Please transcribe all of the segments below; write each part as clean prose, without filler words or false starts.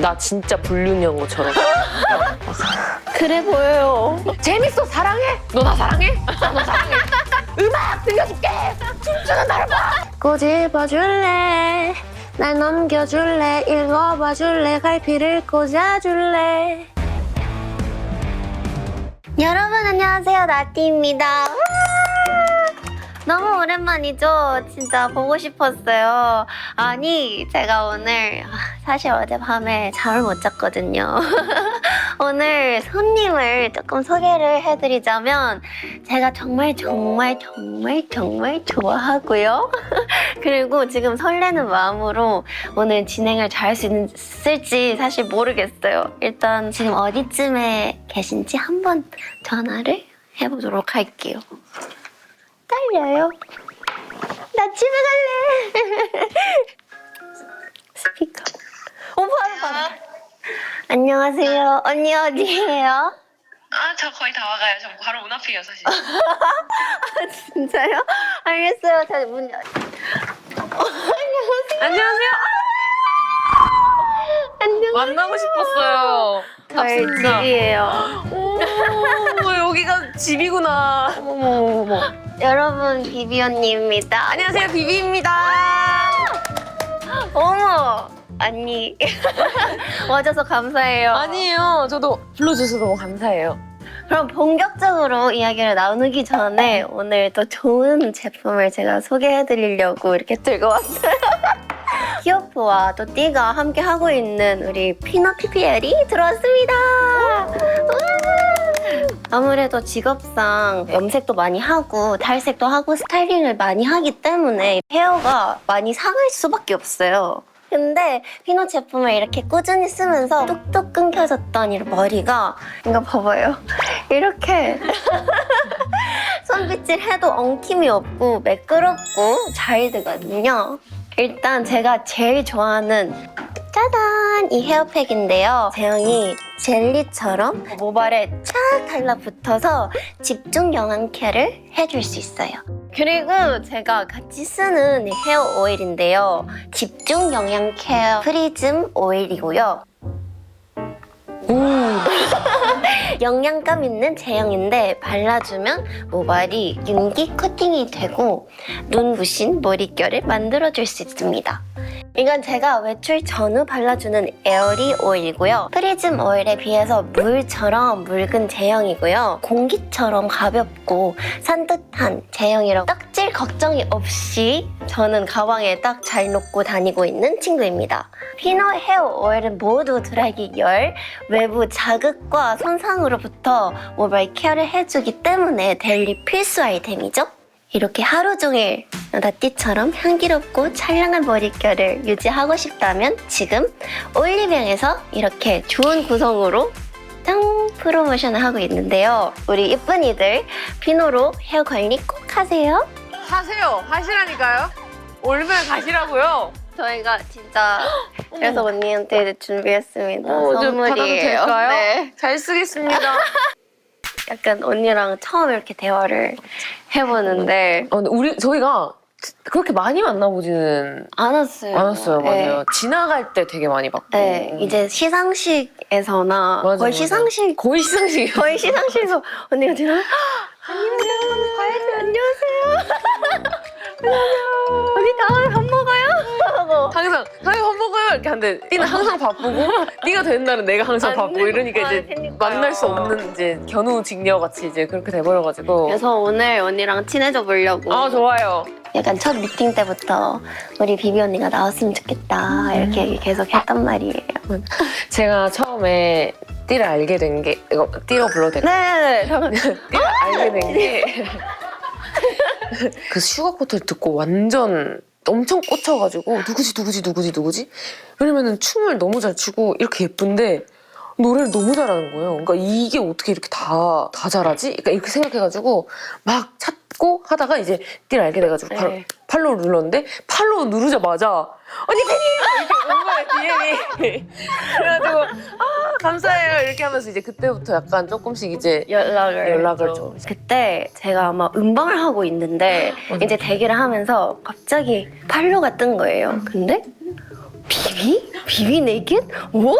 나 진짜 불륜이한 것처럼. 그래 보여요. 재밌어, 사랑해? 너 나 사랑해? 나 너 사랑해. 음악 들려줄게. 춤추는 나를 봐. 꼬집어줄래? 날 넘겨줄래? 읽어봐줄래? 갈피를 꽂아줄래? 여러분 안녕하세요, 나띠입니다. 너무 오랜만이죠? 진짜 보고 싶었어요. 아니, 제가 오늘 사실 어젯밤에 잠을 못 잤거든요. 오늘 손님을 조금 소개를 해드리자면 제가 정말 좋아하고요. 그리고 지금 설레는 마음으로 오늘 진행을 잘 할 수 있을지 사실 모르겠어요. 일단 지금 어디쯤에 계신지 한번 전화를 해보도록 할게요. 떨려요. 나 집에 갈래. 스피커. 바로. 안녕하세요. 언니 어디예요? 아, 저 거의 다 와가요. 저 바로 문 앞이에요, 사실. 진짜요? 알겠어요. 자, 문 열. 안녕하세요. 안녕. 만나고 싶었어요. 저희 집이에요. 오, 여기가 집이구나. 어머머머. 여러분, 비비 언니입니다. 안녕하세요, 비비입니다. 어머, 언니. 와줘서 감사해요. 아니에요. 저도 불러주셔서 너무 감사해요. 그럼 본격적으로 이야기를 나누기 전에 오늘 또 좋은 제품을 제가 소개해드리려고 이렇게 들고 왔어요. 히어프와 또 띠가 함께 하고 있는 우리 피넛 PPL이 들어왔습니다. 아무래도 직업상 염색도 많이 하고 탈색도 하고 스타일링을 많이 하기 때문에 헤어가 많이 상할 수밖에 없어요. 근데 피넛 제품을 이렇게 꾸준히 쓰면서 뚝뚝 끊겨졌던 이 머리가 이거 봐봐요. 이렇게 손빗질 해도 엉킴이 없고 매끄럽고 잘 되거든요. 일단 제가 제일 좋아하는 짜잔! 이 헤어팩인데요. 제형이 젤리처럼 모발에 쫙 달라붙어서 집중 영양케어를 해줄 수 있어요. 그리고 제가 같이 쓰는 이 헤어 오일인데요. 집중 영양 케어 프리즘 오일이고요. 영양감 있는 제형인데 발라주면 모발이 윤기 코팅이 되고 눈부신 머릿결을 만들어줄 수 있습니다. 이건 제가 외출 전후 발라주는 에어리 오일이고요. 프리즘 오일에 비해서 물처럼 묽은 제형이고요. 공기처럼 가볍고 산뜻한 제형이라 떡질 걱정이 없이 저는 가방에 딱 잘 놓고 다니고 있는 친구입니다. 피넛 헤어 오일은 모두 드라이기 열, 외부 자극과 손상으로부터 모발 케어를 해주기 때문에 데일리 필수 아이템이죠. 이렇게 하루 종일 나띠처럼 향기롭고 찰랑한 머릿결을 유지하고 싶다면 지금 올리브영에서 이렇게 좋은 구성으로 짱 프로모션을 하고 있는데요. 우리 예쁜이들 피노로 헤어 관리 꼭 하세요. 하세요. 하시라니까요. 올면 가시라고요. 저희가 진짜 그래서 언니한테 준비했습니다. 좀 받아도 선물이에요. 될까요? 네. 잘 쓰겠습니다. 약간 언니랑 처음 이렇게 대화를 해보는데 근데 저희가 그렇게 많이 만나보지는 않았어요. 않았어요. 네. 맞아요. 지나갈 때 되게 많이 봤고. 네, 이제 시상식에서나 맞아, 거의 맞아. 거의 시상식이에요. 거의 시상식에서 언니가 지나면 안녕하세요. 봐야지 안녕하세요. 언니 다음에 밥 먹어요? 하고 항상 밥 먹어요 이렇게 하는데 띠는 항상 바쁘고 띠가 되는 날은 내가 항상 바쁘고 이러니까 이제 그러니까요. 만날 수 없는 이제 견우직녀 같이 이제 그렇게 돼버려가지고. 그래서 오늘 언니랑 친해져 보려고 아 좋아요. 약간 첫 미팅 때부터 우리 비비 언니가 나왔으면 좋겠다 이렇게 계속 했단 말이에요. 제가 처음에 띠를 알게 된 게 이거 띠로 불러도 될까요? 네네네. 띠를 알게 된 게 그 슈가코트를 듣고 완전 엄청 꽂혀가지고 누구지? 왜냐면은 춤을 너무 잘 추고 이렇게 예쁜데 노래를 너무 잘하는 거예요. 그러니까 이게 어떻게 이렇게 다 잘하지? 그러니까 이렇게 생각해가지고 막 찾고 하다가 이제 띠를 알게 돼가지고 바로 네. 팔로우 눌렀는데 팔로우 누르자마자 언니 팬이에요! 이렇게 온 거예요, DM이. 그래가지고 감사해요 이렇게 하면서 이제 그때부터 약간 조금씩 이제 연락을 좀. 그때 제가 아마 음방을 하고 있는데 이제 대기를 하면서 갑자기 팔로가 뜬 거예요. 근데 비비 네이킷? 오?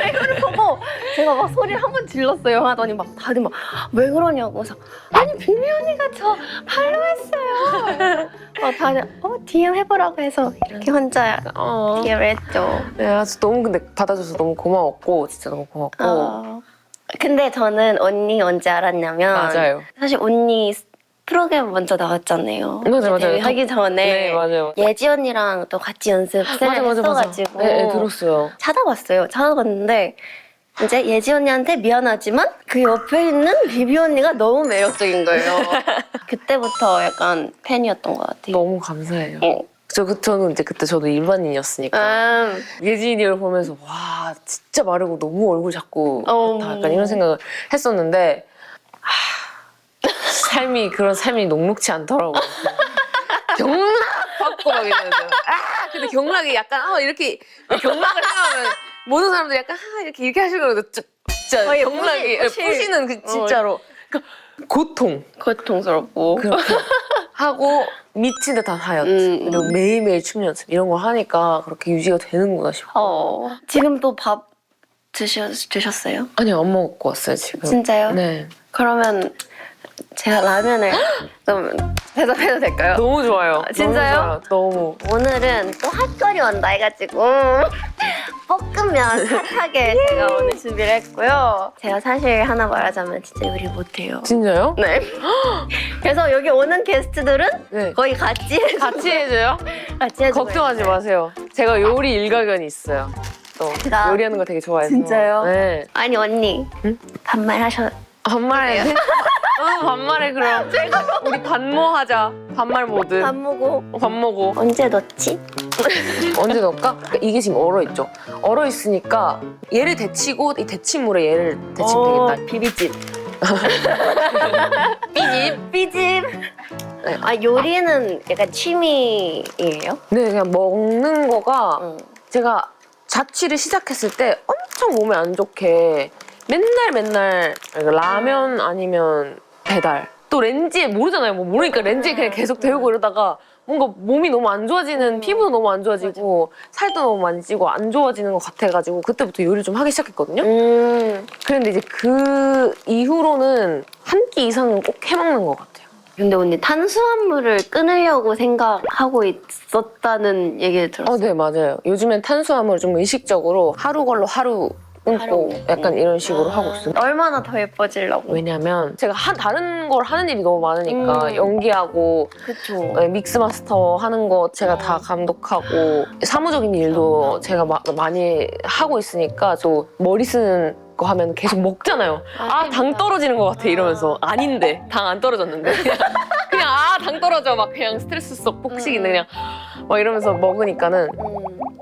이거를 보고 제가 막 소리를 한 번 질렀어요. 하더니 막 다들 막 왜 그러냐고. 그래서 아니 비비 언니가 저 팔로우했어요. 다들 DM 해보라고 해서 이렇게 혼자 DM을 했죠. 네, 아주 너무 근데 받아줘서 너무 고마웠고 진짜 너무 고맙고. 근데 저는 언니 언제 알았냐면 맞아요. 사실 언니 프로그램 먼저 나왔잖아요. 맞아요. 데뷔하기 전에 네, 맞아요. 예지 언니랑 또 같이 연습생을 했어가지고 네, 들었어요. 찾아봤어요. 찾아봤는데 이제 예지 언니한테 미안하지만 그 옆에 있는 비비 언니가 너무 매력적인 거예요. 그때부터 약간 팬이었던 것 같아요. 너무 감사해요. 어. 저는 이제 그때 저도 일반인이었으니까 예진이를 보면서 와 진짜 마르고 너무 얼굴 작고 같다 약간 이런 생각을 했었는데 그런 삶이 녹록치 않더라고요. 경락 받고 막 이러면서 근데 경락이 약간 이렇게 경락을 하면 모든 사람들이 약간 이렇게 하시거든요. 진짜 경락이 푸시는 그 진짜로 그러니까 고통스럽고 그렇게 하고 미친 듯한 다이어트 그리고 매일매일 춤 연습 이런 걸 하니까 그렇게 유지가 되는구나 싶어. 지금 또 밥 드셨어요? 아니요, 안 먹고 왔어요 지금. 진짜요? 네. 그러면 제가 라면을 좀 대접해도 될까요? 너무 좋아요. 진짜요? 너무. 오늘은 또 핫거리 온다 해가지고 볶음면 핫하게 제가 오늘 준비를 했고요. 제가 사실 하나 말하자면 진짜 요리 못해요. 진짜요? 네. 그래서 여기 오는 게스트들은 네. 거의 같이 해줘요? 같이 해주고 걱정하지 있어요. 마세요. 제가 요리 일가견이 있어요. 또 제가- 요리하는 거 되게 좋아해서. 진짜요? 네. 아니 언니 응? 반말 하셔. 반말해. 반말해 그럼. 우리 반모하자. 반말 모드. 밥 먹고 밥 먹어. 언제 넣지? 언제 넣을까? 그러니까 이게 지금 얼어있죠? 얼어있으니까 얘를 데치고 이 데친 물에 얘를 데치면 되겠다. 비비집. 삐집. 삐집. 요리는 약간 취미예요? 네, 그냥 먹는 거가 응. 제가 자취를 시작했을 때 엄청 몸에 안 좋게 맨날 라면 아니면 배달. 또 렌즈에 모르잖아요. 뭐 모르니까 렌즈에 그냥 계속 데우고 이러다가 뭔가 몸이 너무 안 좋아지는 피부도 너무 안 좋아지고 살도 너무 많이 찌고 안 좋아지는 것 같아가지고 그때부터 요리를 좀 하기 시작했거든요. 그런데 이제 그 이후로는 한 끼 이상은 꼭 해먹는 것 같아요. 근데 언니 탄수화물을 끊으려고 생각하고 있었다는 얘기를 들었어요. 네, 맞아요. 요즘엔 탄수화물을 좀 의식적으로 하루 걸로 하루 끊고 하루. 약간 이런 식으로 하고 있어요. 얼마나 더 예뻐지려고. 왜냐면 제가 다른 걸 하는 일이 너무 많으니까 연기하고 그쵸. 믹스 마스터 하는 거 제가 다 감독하고 사무적인 일도 제가 많이 하고 있으니까 또 머리 쓰는 거 하면 계속 먹잖아요. 당 떨어지는 것 같아 이러면서 아닌데 당 안 떨어졌는데 그냥 당 떨어져 막 그냥 스트레스 속 폭식인데 그냥 막 이러면서 먹으니까는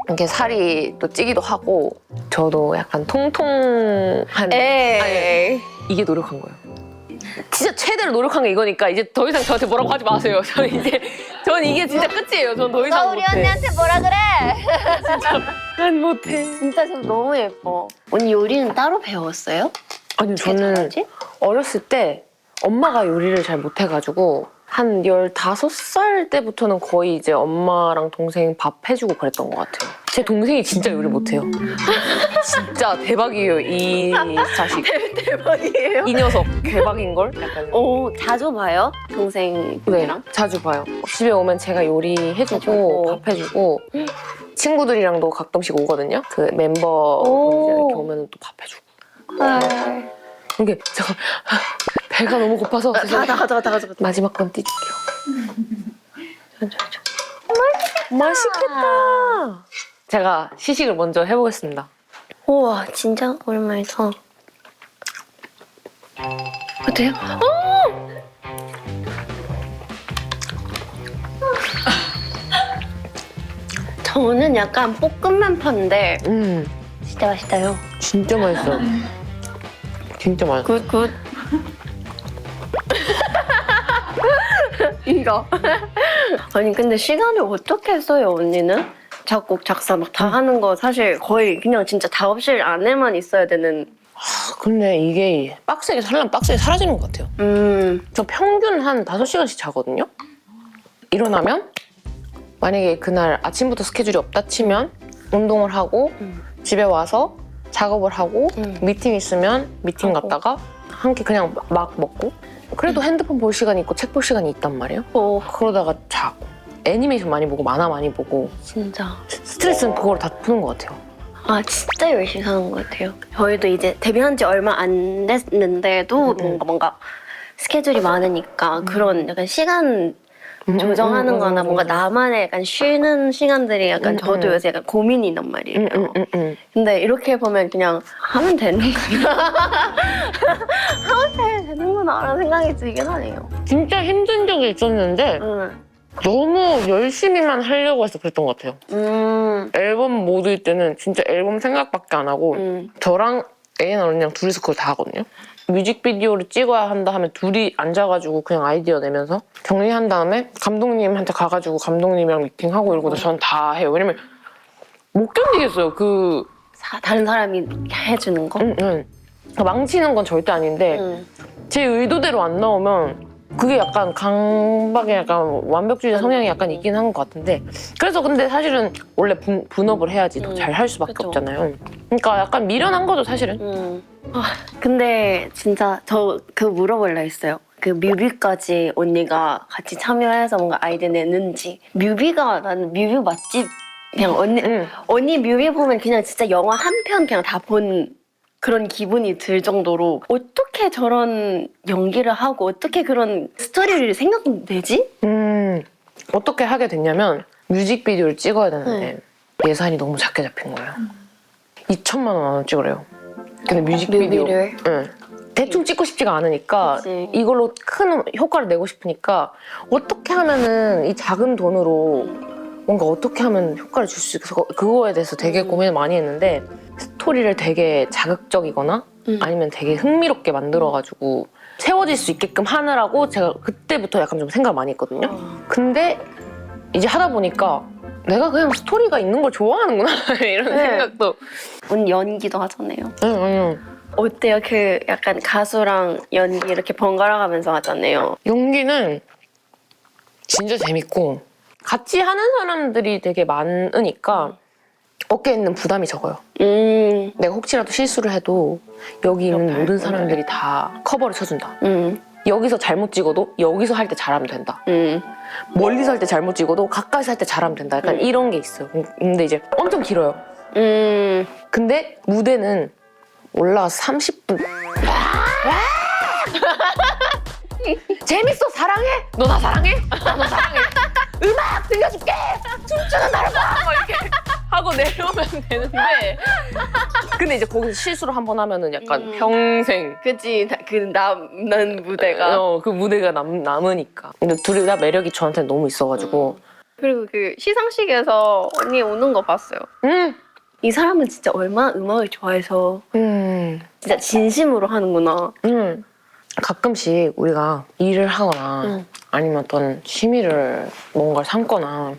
이렇게 살이 또 찌기도 하고 저도 약간 통통한 에이. 이게 노력한 거예요. 진짜 최대로 노력한 게 이거니까 이제 더 이상 저한테 뭐라고 하지 마세요. 전 이게 진짜 끝이에요. 전 더 이상 우리 못해. 언니한테 뭐라 그래? 난 못해. 진짜 지금 너무 예뻐. 언니 요리는 따로 배웠어요? 아니 저는 잘하지? 어렸을 때 엄마가 요리를 잘 못해가지고 한 15살 때부터는 거의 이제 엄마랑 동생 밥 해주고 그랬던 것 같아요. 제 동생이 진짜 요리 못해요. 진짜 대박이에요, 이 자식. 대박이에요. 이 녀석 대박인걸? 약간. 오, 자주 봐요? 동생이랑? 네, 자주 봐요. 집에 오면 제가 요리해주고 밥 해주고 친구들이랑도 가끔씩 오거든요. 그 멤버분들 이렇게 오면 또 밥 해주고. 이게 제가 배가 너무 고파서 다 가져가. 마지막 건 띄줄게요. 맛있겠다. 제가 시식을 먼저 해보겠습니다. 우와, 진짜 오랜만이다. 어때요? 저는 약간 볶음면 파인데 진짜 맛있다요. 진짜 맛있어요. 진짜 맛있어요. 굿. 이거. 아니 근데 시간을 어떻게 써요 언니는? 작곡 작사 막 다 하는 거 사실 거의 그냥 진짜 작업실 안에만 있어야 되는. 근데 이게 빡세게 살려면 빡세게 사라지는 것 같아요. 저 평균 한 5시간씩 자거든요. 일어나면 만약에 그날 아침부터 스케줄이 없다 치면 운동을 하고 음. 집에 와서 작업을 하고 미팅 있으면 미팅 하고. 갔다가 한 끼 그냥 막 먹고 그래도 핸드폰 볼 시간이 있고 책 볼 시간이 있단 말이에요. 그러다가 자고 애니메이션 많이 보고 만화 많이 보고 진짜. 스트레스는 그걸 다 푸는 것 같아요. 아 진짜 열심히 사는 것 같아요. 저희도 이제 데뷔한 지 얼마 안 됐는데도 뭔가 스케줄이 많으니까 그런 약간 시간 조정하는 거나 뭔가 나만의 약간 쉬는 시간들이 약간 저도 요새 약간 고민이란 말이에요. 근데 이렇게 보면 그냥 하면 되는구나. 하면 되는구나 라는 생각이 들긴 하네요. 진짜 힘든 적이 있었는데 너무 열심히만 하려고 해서 그랬던 것 같아요. 앨범 모드일 때는 진짜 앨범 생각밖에 안 하고 저랑 A나 언니랑 둘이서 그걸 다 하거든요. 뮤직비디오를 찍어야 한다 하면 둘이 앉아가지고 그냥 아이디어 내면서 정리한 다음에 감독님한테 가가지고 감독님이랑 미팅하고 이러고 전 다 해요. 왜냐면 못 견디겠어요. 다른 사람이 해주는 거? 망치는 건 절대 아닌데 제 의도대로 안 나오면 그게 약간 강박의 약간 완벽주의 성향이 약간 있긴 한 것 같은데 그래서 근데 사실은 원래 분업을 해야지 더 잘 할 수밖에 그쵸. 없잖아요. 그러니까 약간 미련한 거죠 사실은. 근데 진짜 저 그거 물어보려 했어요. 그 뮤비까지 언니가 같이 참여해서 뭔가 아이디어 내는지. 뮤비가 나는 뮤비 맛집 그냥 언니 뮤비 보면 그냥 진짜 영화 한 편 그냥 다 본 그런 기분이 들 정도로 어떻게 저런 연기를 하고 어떻게 그런 스토리를 생각내지? 어떻게 하게 됐냐면 뮤직비디오를 찍어야 되는데 예산이 너무 작게 잡힌 거예요. 2천만 원 찍으래요. 근데 뮤직비디오 뮤비를? 대충 찍고 싶지가 않으니까 그치. 이걸로 큰 효과를 내고 싶으니까 어떻게 하면은 이 작은 돈으로 뭔가 어떻게 하면 효과를 줄 수 있어 그거에 대해서 되게 고민을 많이 했는데 스토리를 되게 자극적이거나 아니면 되게 흥미롭게 만들어가지고 채워질 수 있게끔 하느라고 제가 그때부터 약간 좀 생각을 많이 했거든요. 근데 이제 하다 보니까 내가 그냥 스토리가 있는 걸 좋아하는구나 이런 생각도. 언니 연기도 하잖아요. 응. 어때요? 그 약간 가수랑 연기 이렇게 번갈아 가면서 하잖아요. 연기는 진짜 재밌고 같이 하는 사람들이 되게 많으니까 어깨에 있는 부담이 적어요. 내가 혹시라도 실수를 해도 여기 있는 모든 사람들이 다 커버를 쳐준다. 여기서 잘못 찍어도 여기서 할 때 잘하면 된다. 멀리서 할 때 잘못 찍어도 가까이서 할 때 잘하면 된다. 약간 이런 게 있어요. 근데 이제 엄청 길어요. 근데 무대는 올라가서 30분. 재밌어 사랑해? 너 나 사랑해? 나 너 사랑해. 음악 들려줄게. 춤추는 나를 봐. 막 이렇게 하고 내려오면 되는데 근데 이제 거기서 실수를 한 번 하면은 약간 평생 그치, 그 남는 무대가. 그 무대가 남으니까. 근데 둘이 다 매력이 저한테 너무 있어가지고 그리고 그 시상식에서 언니 우는 거 봤어요. 이 사람은 진짜 얼마나 음악을 좋아해서 진짜 진심으로 하는구나. 가끔씩 우리가 일을 하거나 아니면 어떤 취미를 뭔가를 삼거나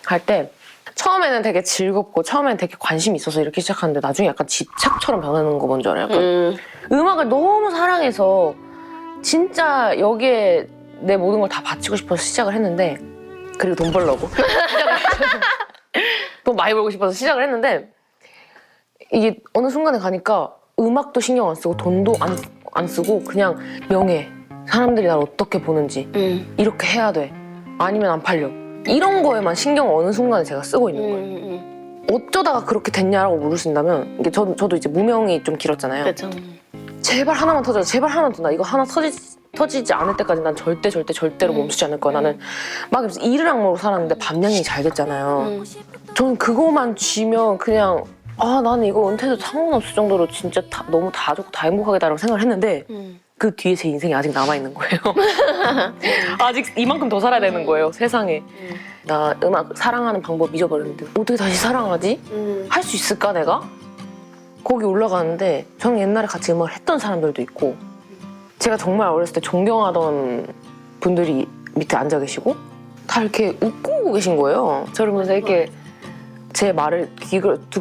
할 때 처음에는 되게 즐겁고 처음에는 되게 관심이 있어서 이렇게 시작하는데 나중에 약간 집착처럼 변하는 거 뭔지 알아요? 약간 음악을 너무 사랑해서 진짜 여기에 내 모든 걸 다 바치고 싶어서 시작을 했는데 그리고 돈 벌려고 돈 많이 벌고 싶어서 시작을 했는데 이게 어느 순간에 가니까 음악도 신경 안 쓰고 돈도 안 쓰고 그냥 명예, 사람들이 날 어떻게 보는지 이렇게 해야 돼 아니면 안 팔려 이런 거에만 신경을 어느 순간에 제가 쓰고 있는 거예요. 어쩌다가 그렇게 됐냐라고 물으신다면 이게 저도 이제 무명이 좀 길었잖아요. 그렇죠. 제발 하나만 터져, 제발 하나만 터져. 나 이거 하나 터지지 않을 때까지 난 절대로 멈추지 않을 거야. 나는 막 일을 악물고 살았는데 밤양이 잘 됐잖아요. 저는 그거만 쥐면 그냥 나는 이거 은퇴해도 상관없을 정도로 진짜 너무 다 좋고 다 행복하겠다라고 생각을 했는데 그 뒤에 제 인생이 아직 남아있는 거예요. 아직 이만큼 더 살아야 되는 거예요, 세상에. 나 음악 사랑하는 방법 잊어버렸는데 어떻게 다시 사랑하지? 할 수 있을까, 내가? 거기 올라가는데 저는 옛날에 같이 음악을 했던 사람들도 있고 제가 정말 어렸을 때 존경하던 분들이 밑에 앉아 계시고 다 이렇게 웃고 계신 거예요. 저를 보면서 이렇게 제 말을 귀 기울여서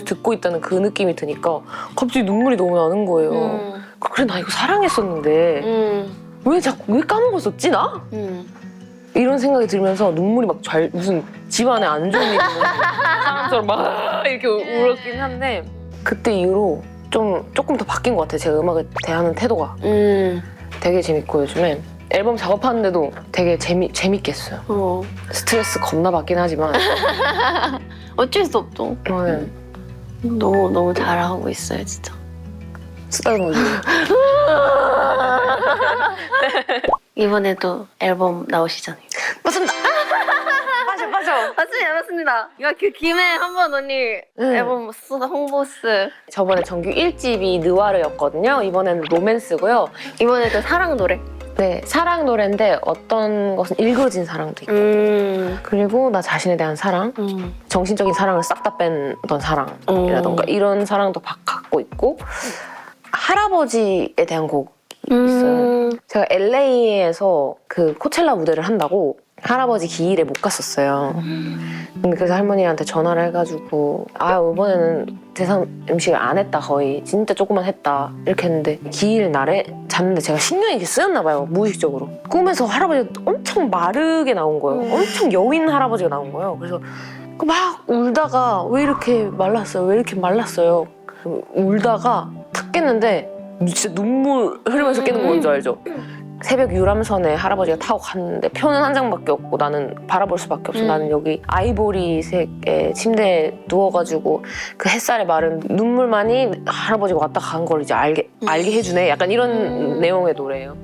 듣고 있다는 그 느낌이 드니까 갑자기 눈물이 너무 나는 거예요. 그래 나 이거 사랑했었는데 왜 까먹었었지 나? 이런 생각이 들면서 눈물이 막 무슨 집안에 안 좋은 일이 있는 사람처럼 막 이렇게 울었긴 한데 그때 이후로 조금 더 바뀐 것 같아요. 제가 음악에 대하는 태도가 되게 재밌고 요즘에 앨범 작업하는데도 되게 재밌게 했어요. 스트레스 겁나 받긴 하지만 어쩔 수 없죠. 네. 너무 잘하고 있어요, 진짜. 쓰다듬어줘. 이번에도 앨범 나오시잖아요. 맞습니다. 맞아. 맞습니다. 이거 그 김에 한번 언니 앨범 홍보스. 저번에 정규 1집이 느와르였거든요. 이번에는 로맨스고요. 이번에도 사랑 노래. 네, 사랑 노래인데 어떤 것은 일그러진 사랑도 있고 그리고 나 자신에 대한 사랑, 정신적인 사랑을 싹 다 뺀던 사랑이라던가 이런 사랑도 갖고 있고 할아버지에 대한 곡이 있어요. 제가 LA에서 그 코첼라 무대를 한다고 할아버지 기일에 못 갔었어요. 근데 그래서 할머니한테 전화를 해가지고 이번에는 대상 음식을 안 했다 거의 진짜 조금만 했다 이렇게 했는데 기일 날에 잤는데 제가 신경이 이렇게 쓰였나 봐요 무의식적으로. 꿈에서 할아버지가 엄청 마르게 나온 거예요. 엄청 여인 할아버지가 나온 거예요. 그래서 막 울다가 왜 이렇게 말랐어요. 울다가 탁 깼는데 진짜 눈물 흐르면서 깨는 거 뭔지 알죠? 새벽 유람선에 할아버지가 타고 갔는데 표는 한 장밖에 없고 나는 바라볼 수밖에 없어. 나는 여기 아이보리색의 침대에 누워가지고 그 햇살에 마른 눈물만이 할아버지가 왔다 간 걸 이제 알게 해주네. 약간 이런 내용의 노래예요.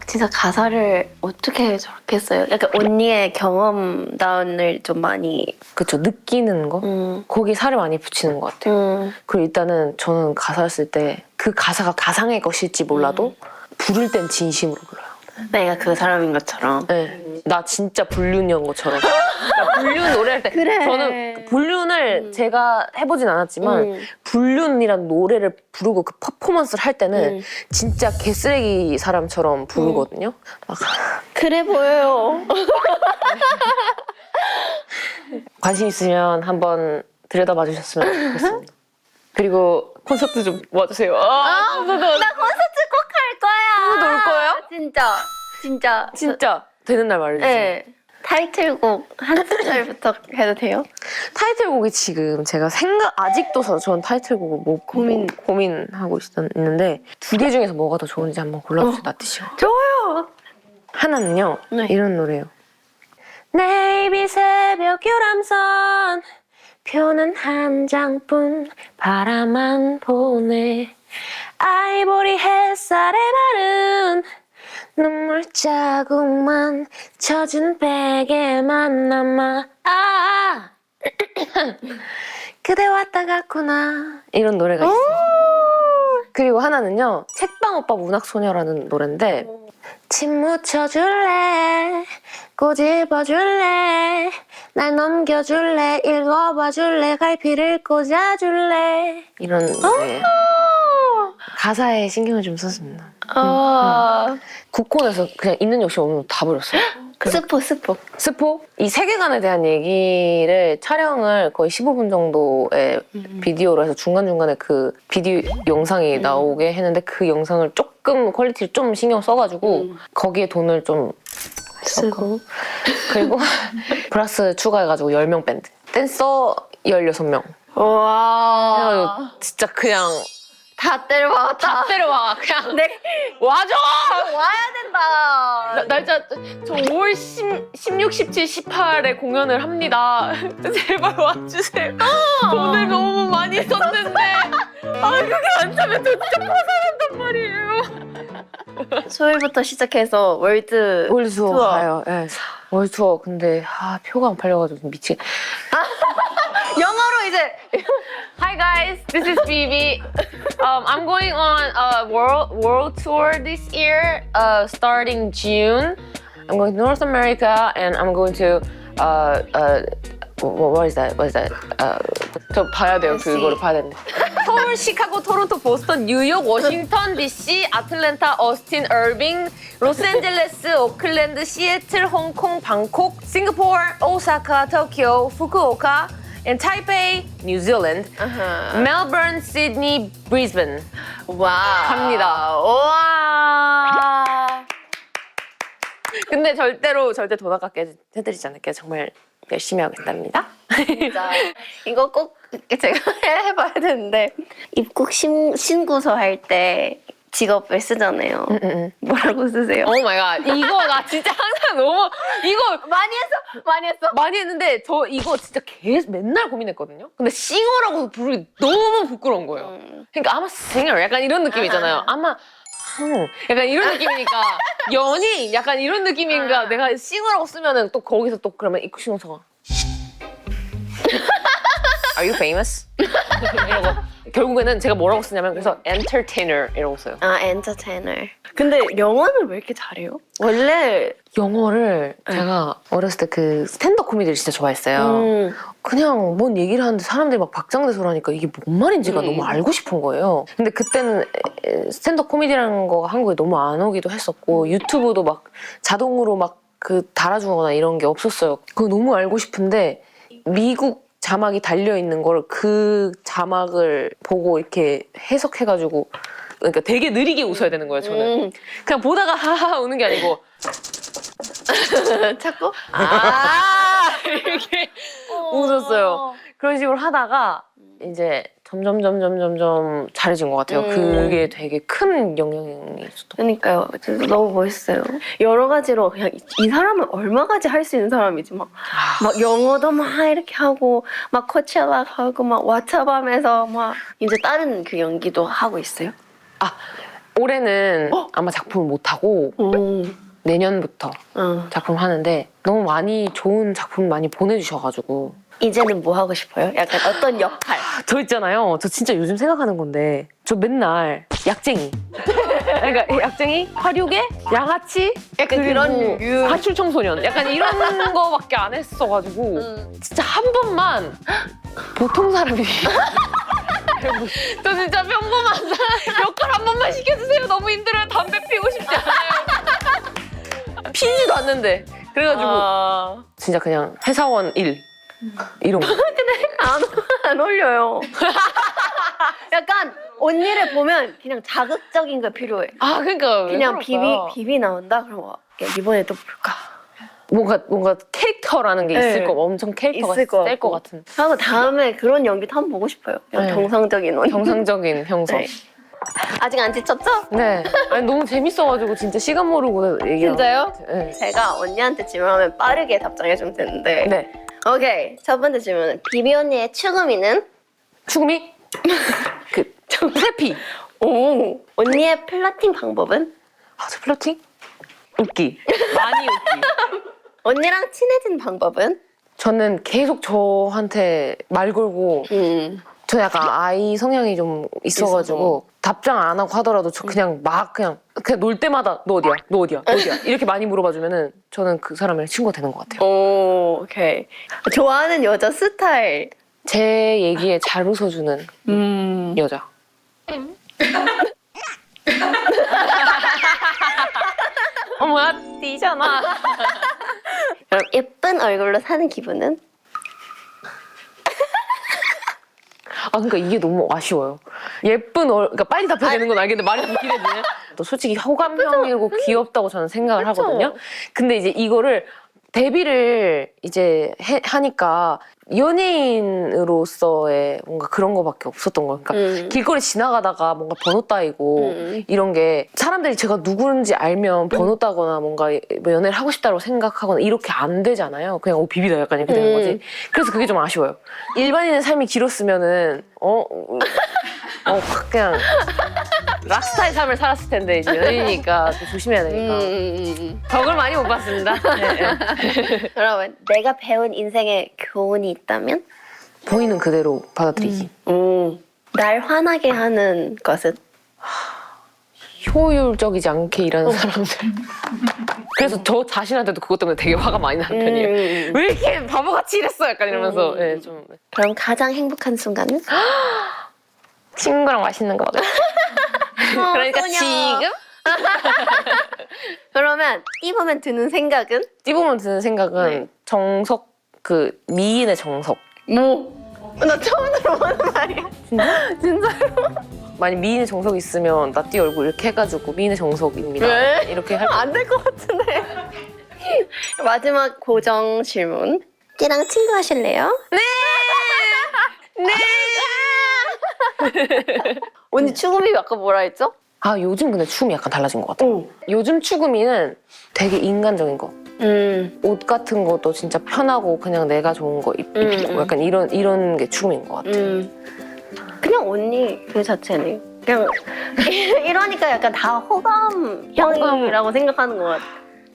진짜 가사를 어떻게 저렇게 써요? 약간 언니의 경험담을 좀 많이 그쵸, 느끼는 거? 거기에 살을 많이 붙이는 것 같아요. 그리고 일단은 저는 가사를 쓸 때 그 가사가 가상의 것일지 몰라도 부를 땐 진심으로 불러요. 내가 그 사람인 것처럼. 네. 나 진짜 불륜이었던 것처럼. 나 불륜 노래할 때 그래. 저는 불륜을 제가 해보진 않았지만 불륜이란 노래를 부르고 그 퍼포먼스를 할 때는 진짜 개쓰레기 사람처럼 부르거든요. 막 그래 보여요. 관심 있으면 한번 들여다봐 주셨으면 좋겠습니다. 그리고 콘서트 좀 와주세요. 나 콘서트 꼭 할 거야. 올 거예요? 진짜. 진짜 되는 날 말해주세요. 네. 타이틀곡 한 소절부터 해도 돼요? 타이틀곡이 지금 제가 아직도 전 타이틀곡을 못 고민하고 있는데 두 개 중에서 뭐가 더 좋은지 한번 골라보세요. 나트시오. 좋아요. 하나는요. 네. 이런 노래요. 네이비 새벽 유람선 표는 한 장뿐 바라만 보네 아이보리 햇살에 마른 눈물 자국만 젖은 베개만 남아 그대 왔다 갔구나 이런 노래가 있어요. 그리고 하나는요. 책방 오빠 문학소녀라는 노래인데 침 묻혀줄래 꼬집어줄래 날 넘겨줄래 읽어봐줄래 갈피를 꽂아줄래 이런 노래 가사에 신경을 좀 썼습니다. 국콘에서 그냥 있는 욕심 없는 거 다 버렸어요. 스포? 이 세계관에 대한 얘기를 촬영을 거의 15분 정도의 비디오로 해서 중간중간에 그 비디오 영상이 나오게 했는데 그 영상을 조금 퀄리티를 좀 신경 써가지고 거기에 돈을 좀 쓰고 그리고 플러스 추가해가지고 10명 밴드 댄서 16명 와. 진짜 그냥 다 때려박았다. 다 때려와 그냥 네. 와줘! 와야 된다. 날짜 저 5월 16, 17, 18에 공연을 합니다. 제발 와주세요. 돈을 너무 많이 썼는데 그게 안 차면 저 진짜 파산한단 말이에요. 수요일부터 시작해서 월드 월투어 투어. 가요. 네. 월투어 근데 표가 안 팔려가지고 미치겠. 영어로 이제 Hi guys, this is Phoebe. I'm going on a world tour this year, starting June. I'm going to North America and I'm going to what is that? 저 봐야 돼요. 그거를 봐야 되는데. 서울, 시카고, 토론토, 보스턴, 뉴욕, 워싱턴 DC, 아틀랜타, 어스틴, 어빙, 로스앤젤레스, 오클랜드, 시애틀, 홍콩, 방콕, 싱가포르, 오사카, 도쿄, 후쿠오카, and Taipei, New Zealand, Melbourne, Sydney, Brisbane. 와 갑니다. 와 근데 절대 돈 아깝게 해드리지 않을게요. 정말 열심히 하겠답니다. 진짜 이거 꼭 제가 해봐야 되는데 입국 신고서 할 때 직업을 쓰잖아요. 뭐라고 쓰세요? 오 마이 갓. 이거 나 진짜 항상 너무 이거 많이 했어. 많이 했는데 저 이거 진짜 계속 맨날 고민했거든요. 근데 싱어라고 부르기 너무 부끄러운 거예요. 그러니까 I'm a singer 약간 이런 느낌이잖아요. 아마 약간 이런 느낌이니까 연예인 약간 이런 느낌인가 내가 싱어라고 쓰면은 또 거기서 또 그러면 입국 신고서가 Are you famous? 이러고 결국에는 제가 뭐라고 쓰냐면 그래서 entertainer 이라고 써요. 아, 엔터테이너. 근데 영어는 왜 이렇게 잘해요? 원래 영어를 제가 어렸을 때 그 스탠드업 코미디를 진짜 좋아했어요. 그냥 뭔 얘기를 하는데 사람들이 막 박장대소를 하니까 이게 뭔 말인지가 너무 알고 싶은 거예요. 근데 그때는 스탠드업 코미디라는 거가 한국에 너무 안 오기도 했었고 유튜브도 막 자동으로 막 그 달아주거나 이런 게 없었어요. 그거 너무 알고 싶은데 미국 자막이 달려있는 걸 그 자막을 보고 이렇게 해석해가지고 그러니까 되게 느리게 웃어야 되는 거예요, 저는. 그냥 보다가 하하 우는 게 아니고 찾고? 이렇게 웃었어요. 그런 식으로 하다가 이제 점점 잘해진 것 같아요. 그게 되게 큰 영향이 있었던 그러니까요. 진짜 너무 멋있어요. 여러 가지로 그냥 이 사람은 얼마까지 할 수 있는 사람이지 막 영어도 막 이렇게 하고 막 코첼라 하고 막 와차밤에서 막 이제 다른 그 연기도 하고 있어요. 올해는 아마 작품을 못하고 내년부터 작품 하는데 너무 많이 좋은 작품 많이 보내주셔가지고 이제는 뭐 하고 싶어요? 약간 어떤 역할? 저 있잖아요. 저 진짜 요즘 생각하는 건데 저 맨날 약쟁이. 그러니까 약쟁이, 화류계, 양아치, 약간 그리고 그런 류. 가출 청소년. 약간 이런 거밖에 안 했어가지고 진짜 한 번만 보통 사람이. 저 진짜 평범한 사람 역할 한 번만 시켜주세요. 너무 힘들어요. 담배 피우고 싶지 않아요. 피지도 않는데. 그래가지고 진짜 그냥 회사원 일 이런 거. 안 어울려요. 약간 언니를 보면 그냥 자극적인 거 필요해. 그러니까 왜 그냥 그럴까요? 비비 나온다? 그럼 야, 이번에 또 볼까? 뭔가 캐릭터라는 게 있을 네. 거 엄청 캐릭터가 있을 것 셀 것 같고. 같은 하고 다음에 그런 연기도 한번 보고 싶어요. 그냥 네. 정상적인 언니. 정상적인 형성. 네. 아직 안 지쳤죠? 네. 아니 너무 재밌어가지고 진짜 시간 모르고 얘기하고. 진짜요? 네. 제가 언니한테 질문하면 빠르게 답장해주면 되는데. 네. 오케이. 첫 번째 질문은 비비 언니의 추구미는? 추구미? 프레피. 오. 언니의 플러팅 방법은? 저 플러팅? 웃기. 많이 웃기. 언니랑 친해진 방법은? 저는 계속 저한테 말 걸고 저는 약간 아이 성향이 좀 있어가지고 답장 안 하고 하더라도 저 그냥 그냥 놀 때마다 너 어디야? 너 어디야? 너 어디야? 이렇게 많이 물어봐주면은 저는 그 사람이랑 친구가 되는 것 같아요. 오, 오케이. 좋아하는 여자 스타일. 제 얘기에 잘 웃어주는 여자. 어머야 띠잖아. 그럼 예쁜 얼굴로 사는 기분은? 그러니까 이게 너무 아쉬워요. 그러니까 빨리 답해야 되는 건 알겠는데 말이 좀 길어지네. 또 솔직히 호감형이고 귀엽다고 저는 생각을 하거든요. 근데 이제 이거를 데뷔를 이제 하니까 연예인으로서의 뭔가 그런 거밖에 없었던 거예요. 그러니까 길거리 지나가다가 뭔가 번호 따이고 이런 게 사람들이 제가 누구인지 알면 번호 따거나 뭔가 뭐 연애를 하고 싶다고 생각하거나 이렇게 안 되잖아요. 그냥 비비다 약간 이렇게 되는 거지. 그래서 그게 좀 아쉬워요. 일반인의 삶이 길었으면은 그냥 락스타의 삶을 살았을 텐데 이제 연예인이니까 또 조심해야 되니까 덕을 많이 못 봤습니다. 네. 그러면 내가 배운 인생의 교훈이 있다면? 보이는 그대로 받아들이기. 날 화나게 하는 것은? 효율적이지 않게 일하는 사람들. 그래서 저 자신한테도 그것 때문에 되게 화가 많이 나는 편이에요. 왜 이렇게 바보같이 일했어? 약간 이러면서 좀 그럼 가장 행복한 순간은? 친구랑 맛있는 거 먹어요. 그러니까 소녀. 지금 그러면 띠보면 드는 생각은? 찝으면 드는 생각은 정석, 그 미인의 정석. 나 처음 들어보는 말이야. 진짜? 진짜로? 만약 미인의 정석이 있으면 나띠 얼굴 이렇게 해가지고 미인의 정석입니다. 왜? 이렇게 할 안 될 것 같은데. 마지막 고정 질문. 띠랑 친구 하실래요? 네! 언니 추구미 아까 뭐라 했죠? 아 요즘 근데 추움이 약간 달라진 것 같아요. 응. 요즘 추구미는 되게 인간적인 거. 옷 같은 것도 진짜 편하고 그냥 내가 좋은 거 입고 약간 이런 게 추구미인 것 같아요. 그냥 언니 그 자체네요. 그냥 이러니까 약간 다 호감형이라고 생각하는 것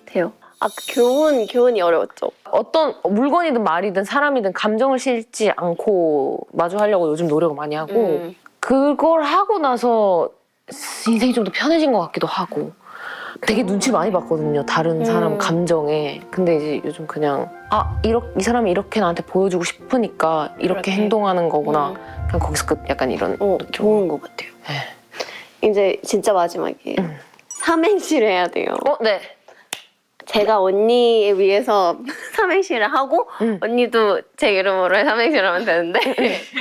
같아요. 아, 교훈이 어려웠죠. 어떤 물건이든 말이든 사람이든 감정을 실지 않고 마주하려고 요즘 노력을 많이 하고 그걸 하고 나서 인생이 좀 더 편해진 것 같기도 하고 되게 눈치를 많이 봤거든요. 다른 사람 감정에. 근데 이제 요즘 그냥 이 사람이 이렇게 나한테 보여주고 싶으니까 이렇게 행동하는 거구나. 그냥 거기서 끝 약간 이런. 좋은 것 같아요. 네. 이제 진짜 마지막이에요. 삼행시를 해야 돼요. 네. 제가 언니에 위해서 삼행시를 하고 언니도 제 이름으로 삼행시를 하면 되는데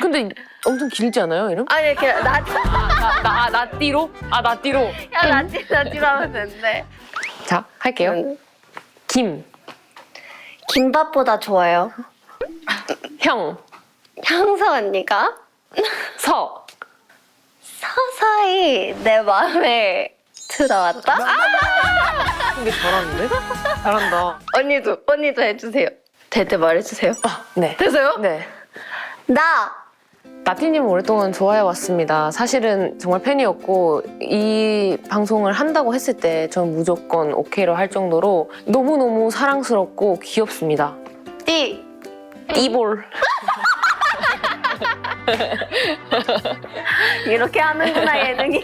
근데 엄청 길지 않아요, 이름? 아니 이렇게 나띠로? 나띠로. 나띠로 하면 되는데 자, 할게요. 김, 김밥보다 좋아요. 형, 향서 언니가 서. 서서히 내 마음에 들어왔다. 근데 잘하는데? 잘한다. 언니도 해주세요. 될 때 말해주세요. 네. 되세요? 네. 나띠님 오랫동안 좋아해왔습니다. 사실은 정말 팬이었고 이 방송을 한다고 했을 때 전 무조건 오케이로 할 정도로 너무너무 사랑스럽고 귀엽습니다. 이볼. 이렇게 하는구나 예능이.